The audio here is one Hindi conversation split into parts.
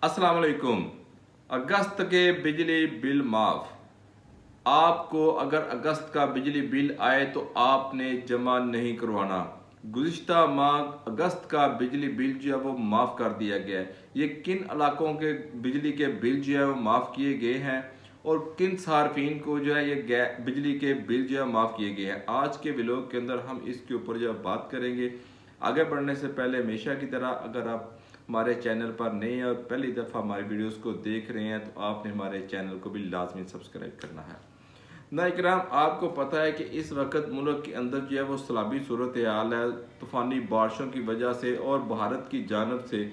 अस्सलाम वालेकुम। अगस्त के बिजली बिल माफ़। आपको अगर अगस्त का बिजली बिल आए तो आपने जमा नहीं करवाना। गुज़िश्ता माह अगस्त का बिजली बिल जो है वो माफ़ कर दिया गया है। ये किन इलाकों के बिजली के बिल जो है वो माफ़ किए गए हैं और किन सार्फिन को जो है ये बिजली के बिल जो है माफ़ किए गए हैं, आज के व्लॉग के अंदर हम इसके ऊपर जो है बात करेंगे। आगे बढ़ने से पहले हमेशा की तरह अगर आप हमारे चैनल पर नए हैं और पहली दफ़ा हमारी वीडियोस को देख रहे हैं तो आपने हमारे चैनल को भी लाजमी सब्सक्राइब करना है। ना इकराम, आपको पता है कि इस वक्त मुल्क के अंदर जो है वो सैलाबी सूरत हाल है। तूफ़ानी बारिशों की वजह से और भारत की जानब से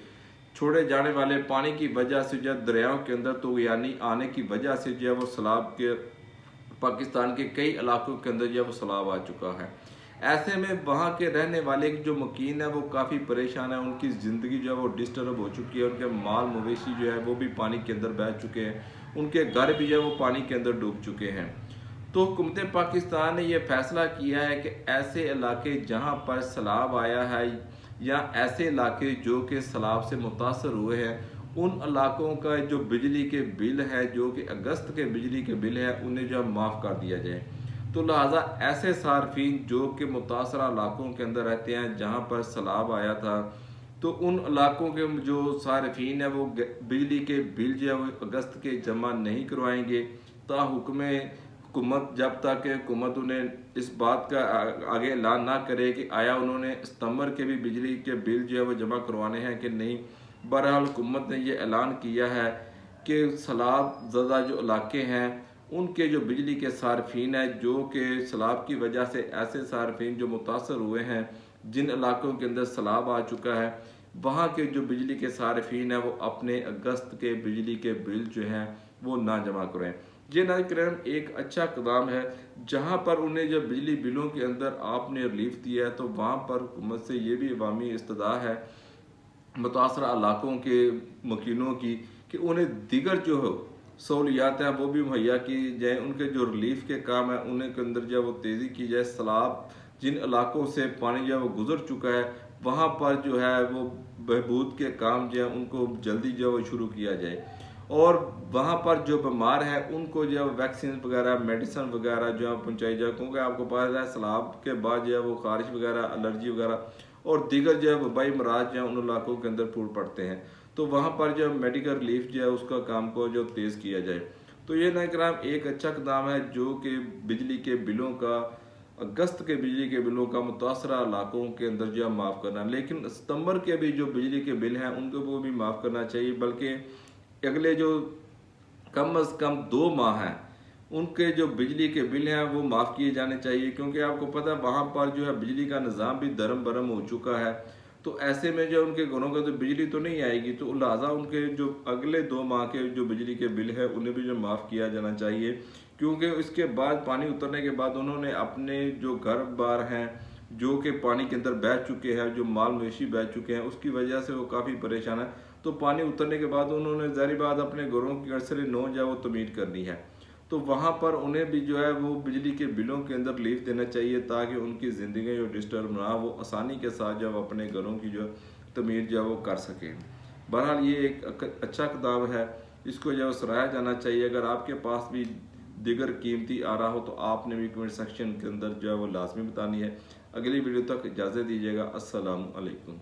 छोड़े जाने वाले पानी की वजह से जो दरियाओं के अंदर तूफ़ानी आने की वजह से जो है वो सैलाब के पाकिस्तान के कई इलाकों के अंदर जो है वो सैलाब आ चुका है। ऐसे में वहाँ के रहने वाले जो मकीन है वो काफ़ी परेशान है, उनकी ज़िंदगी जो है वो डिस्टर्ब हो चुकी है, उनके माल मवेशी जो है वो भी पानी के अंदर बह चुके हैं, उनके घर भी जो है वो पानी के अंदर डूब चुके हैं। तो हुकूमत पाकिस्तान ने यह फैसला किया है कि ऐसे इलाके जहाँ पर सैलाब आया है या ऐसे इलाके जो कि सैलाब से मुतासर हुए हैं, उन इलाकों का जो बिजली के बिल है, जो कि अगस्त के बिजली के बिल है, उन्हें जो माफ़ कर दिया जाए। तो लिहाजा ऐसे सार्फिन जो कि मुतासरा इलाकों के अंदर रहते हैं जहाँ पर सैलाब आया था, तो उन इलाकों के जो सार्फिन है वो बिजली के बिल जो है वो अगस्त के जमा नहीं करवाएंगे ताहुक्म हुकूमत, जब तक हुकूमत उन्हें इस बात का आगे ऐलान ना करे कि आया उन्होंने सितंबर के भी बिजली के बिल जो है वो जमा करवाने हैं कि नहीं। बहरहाल हुकूमत ने यह ऐलान किया है कि सैलाब ज़दा जो इलाके हैं उनके जो बिजली के सार्फिन हैं, जो कि सैलाब की वजह से ऐसे सार्फिन जो मुतासर हुए हैं, जिन इलाकों के अंदर सैलाब आ चुका है, वहाँ के जो बिजली के सार्फिन हैं वो अपने अगस्त के बिजली के बिल जो हैं वो ना जमा करें। ये ना करें एक अच्छा कदम है। जहाँ पर उन्हें जब बिजली बिलों के अंदर आपने रिलीफ दिया है तो वहाँ पर हुकूमत से ये भी अवामी इस्तदा है मुतासरा इलाकों के मकीनों की कि उन्हें दीगर जो हो सहूलियात हैं वो भी मुहैया की जाए, उनके जो रिलीफ के काम है उन्हें के अंदर जो है वो तेज़ी की जाए। सैलाब जिन इलाकों से पानी जो है वो गुजर चुका है वहाँ पर जो है वो बहबूद के काम जो है उनको जल्दी जो है वो शुरू किया जाए और वहाँ पर जो बीमार है उनको जो है वैक्सीन वगैरह मेडिसिन वगैरह जो है पहुँचाई जाए, क्योंकि आपको पता है सैलाब के बाद जो है वो खारिश वगैरह एलर्जी वगैरह और दीगर जो है वबाई मराज जो है उन इलाकों के अंदर फूट पड़ते हैं। तो वहाँ पर जो मेडिकल रिलीफ जो है उसका काम को जो तेज़ किया जाए। तो ये ना कराम एक अच्छा कदम है जो कि बिजली के बिलों का अगस्त के बिजली के बिलों का मुतासरा इलाकों के अंदर जो है माफ़ करना, लेकिन सितंबर के भी जो बिजली के बिल हैं उनको वो भी माफ़ करना चाहिए, बल्कि अगले जो कम अज़ कम 2 माह हैं उनके जो बिजली के बिल हैं वो माफ़ किए जाने चाहिए, क्योंकि आपको पता है वहाँ पर जो है बिजली का निज़ाम भी दरम बरम हो चुका है। तो ऐसे में जो उनके घरों का तो बिजली तो नहीं आएगी, तो लिहाजा उनके जो अगले 2 माह के जो बिजली के बिल है उन्हें भी जो माफ़ किया जाना चाहिए, क्योंकि इसके बाद पानी उतरने के बाद उन्होंने अपने जो घर बार हैं जो कि पानी के अंदर बह चुके हैं, जो माल मवेशी बह चुके हैं, उसकी वजह से वो काफ़ी परेशान है। तो पानी उतरने के बाद उन्होंने ज़ाहिर बात अपने घरों की अक्सर नौ जो है वो तमीर करनी है, तो वहाँ पर उन्हें भी जो है वो बिजली के बिलों के अंदर रिलीफ देना चाहिए ताकि उनकी ज़िंदगी जो डिस्टर्ब ना, वो आसानी के साथ जब अपने घरों की जो तमीर जो है वो कर सकें। बहरहाल ये एक अच्छा कदम है, इसको जो सराहा जाना चाहिए। अगर आपके पास भी दिगर कीमती आ रहा हो तो आपने भी कमेंट सेक्शन के अंदर जो है वो लाजमी बतानी है। अगली वीडियो तक इजाज़त दीजिएगा। अस्सलामु अलैकुम।